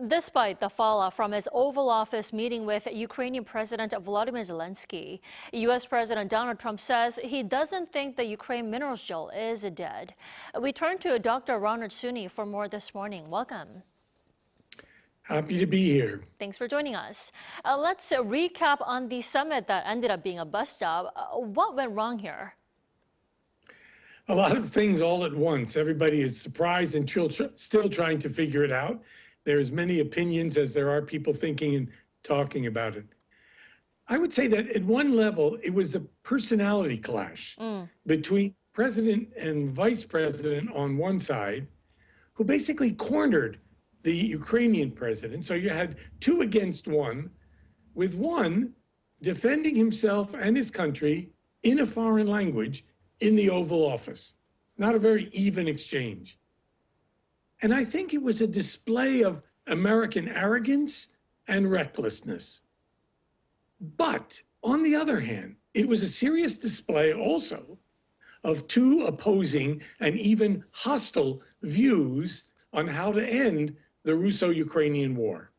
Despite the fallout from his Oval Office meeting with Ukrainian President Volodymyr Zelenskyy, U.S. President Donald Trump says he doesn't think the Ukraine minerals deal is dead. We turn to Dr. Ronald Suny for more this morning. Welcome. Happy to be here. Thanks for joining us. Let's recap on the summit that ended up being a bust job. What went wrong here? A lot of things all at once. Everybody is surprised and still trying to figure it out. There's many opinions as there are people thinking and talking about it. I would say that at one level, it was a personality clash between president and vice president on one side, who basically cornered the Ukrainian president. So you had two against one, with one defending himself and his country in a foreign language in the Oval Office. Not a very even exchange. And I think it was a display of American arrogance and recklessness. But on the other hand, it was a serious display also of two opposing and even hostile views on how to end the Russo-Ukrainian war.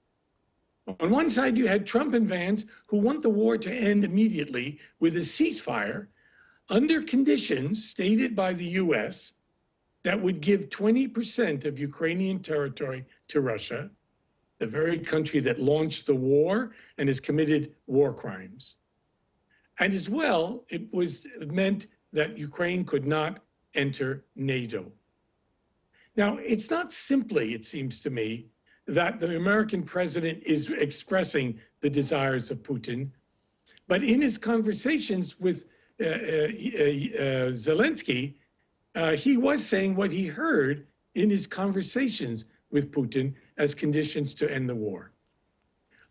On one side, you had Trump and Vance, who want the war to end immediately with a ceasefire under conditions stated by the U.S. that would give 20% of Ukrainian territory to Russia, the very country that launched the war and has committed war crimes. And as well, it meant that Ukraine could not enter NATO. Now, it's not simply, it seems to me, that the American president is expressing the desires of Putin, but in his conversations with Zelenskyy, he was saying what he heard in his conversations with Putin as conditions to end the war.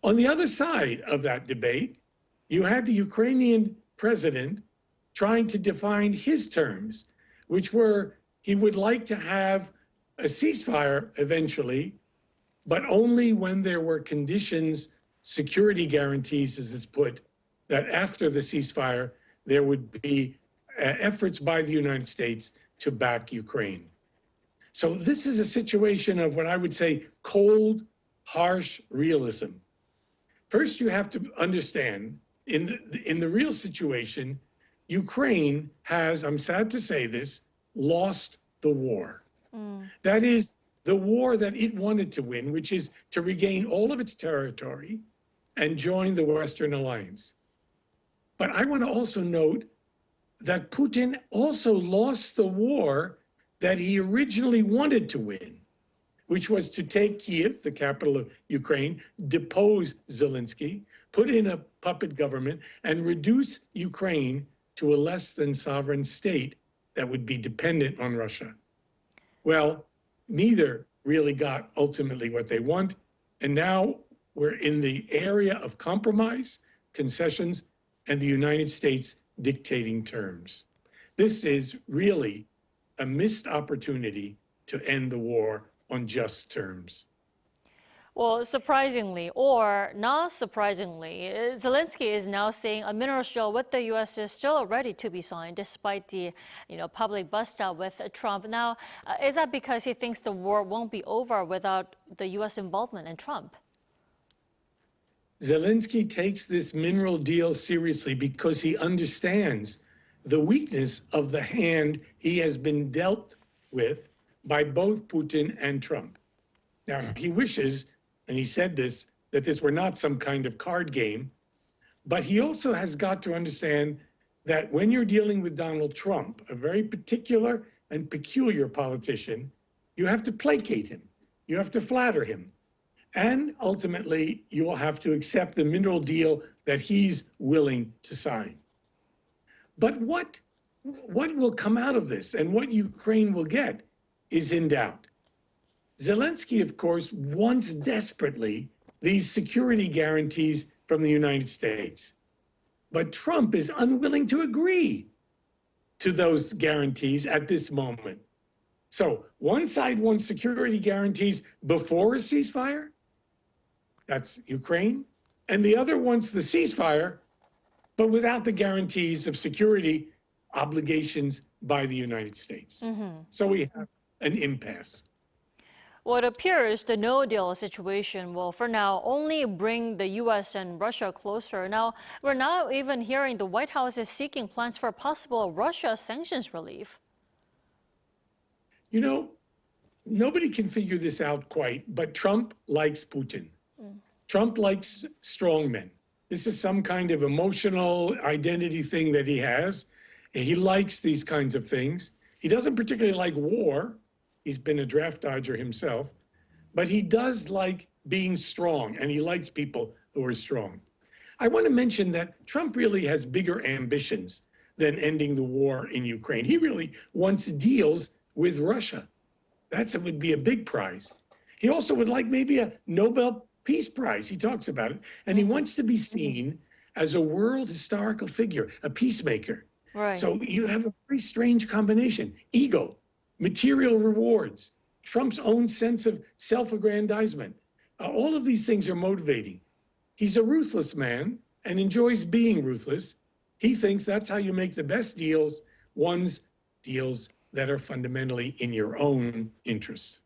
On the other side of that debate, you had the Ukrainian president trying to define his terms, which were he would like to have a ceasefire eventually, but only when there were conditions, security guarantees, as it's put, that after the ceasefire, there would be efforts by the United States to back Ukraine. So this is a situation of what I would say cold, harsh realism. First, you have to understand, in the real situation, Ukraine has, I'm sad to say this, lost the war. That is the war that it wanted to win, which is to regain all of its territory and join the Western Alliance. But I want to also note that Putin also lost the war that he originally wanted to win, which was to take Kiev, the capital of Ukraine, depose Zelenskyy, put in a puppet government, and reduce Ukraine to a less than sovereign state that would be dependent on Russia. Well, neither really got ultimately what they want, and now we're in the area of compromise, concessions, and the United States dictating terms. This is really a missed opportunity to end the war on just terms. Well, surprisingly or not surprisingly, Zelenskyy is now saying a minerals deal with the U.S. is still ready to be signed, despite the public bust-out with Trump. Now, is that because he thinks the war won't be over without the U.S. involvement in Trump? Zelenskyy takes this mineral deal seriously because he understands the weakness of the hand he has been dealt with by both Putin and Trump. Now, he wishes, and he said this, that this were not some kind of card game, but he also has got to understand that when you're dealing with Donald Trump, a very particular and peculiar politician, you have to placate him, you have to flatter him, and ultimately you will have to accept the mineral deal that he's willing to sign. But what will come out of this and what Ukraine will get is in doubt. Zelenskyy, of course, wants desperately these security guarantees from the United States. But Trump is unwilling to agree to those guarantees at this moment. So one side wants security guarantees before a ceasefire, that's Ukraine, and the other wants the ceasefire, but without the guarantees of security obligations by the United States. So we have an impasse. Well, it appears the no-deal situation will, for now, only bring the U.S. and Russia closer. Now, we're now even hearing the White House is seeking plans for possible Russia sanctions relief. You know, nobody can figure this out quite, but Trump likes Putin. Trump likes strongmen. This is some kind of emotional identity thing that he has. He likes these kinds of things. He doesn't particularly like war. He's been a draft dodger himself, but he does like being strong, and he likes people who are strong. I want to mention that Trump really has bigger ambitions than ending the war in Ukraine. He really wants deals with Russia. That would be a big prize. He also would like maybe a Nobel Peace Prize. He talks about it, and he wants to be seen as a world historical figure, a peacemaker. Right. So you have a very strange combination: ego, material rewards, Trump's own sense of self-aggrandizement. All of these things are motivating. He's a ruthless man and enjoys being ruthless. He thinks that's how you make the best deals, deals that are fundamentally in your own interests.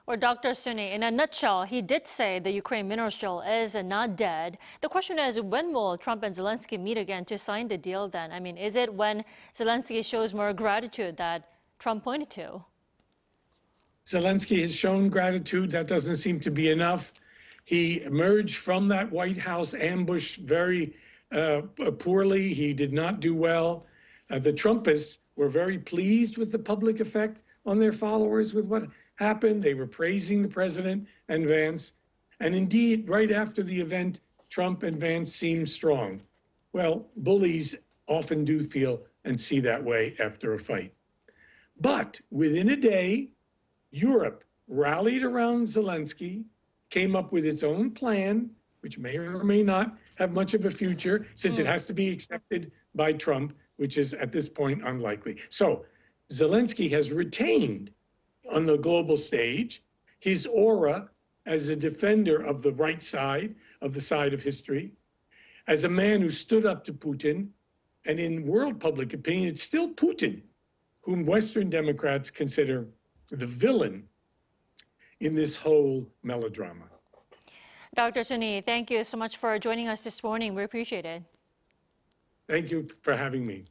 Or Dr. Suny, in a nutshell, he did say the Ukraine minerals deal is not dead. The question is, when will Trump and Zelensky meet again to sign the deal then? I mean, is it when Zelensky shows more gratitude that Trump pointed to? Zelensky has shown gratitude. That doesn't seem to be enough. He emerged from that White House ambush very poorly. He did not do well. The Trumpists were very pleased with the public effect on their followers with what happened. They were praising the president and Vance. And indeed, right after the event, Trump and Vance seemed strong. Well, bullies often do feel and see that way after a fight. But within a day, Europe rallied around Zelensky, came up with its own plan, which may or may not have much of a future, since it has to be accepted by Trump, which is at this point unlikely. So Zelensky has retained on the global stage his aura as a defender of the right side, of the side of history, as a man who stood up to Putin. And in world public opinion, it's still Putin whom Western Democrats consider the villain in this whole melodrama. Dr. Suny, thank you so much for joining us this morning. We appreciate it. Thank you for having me.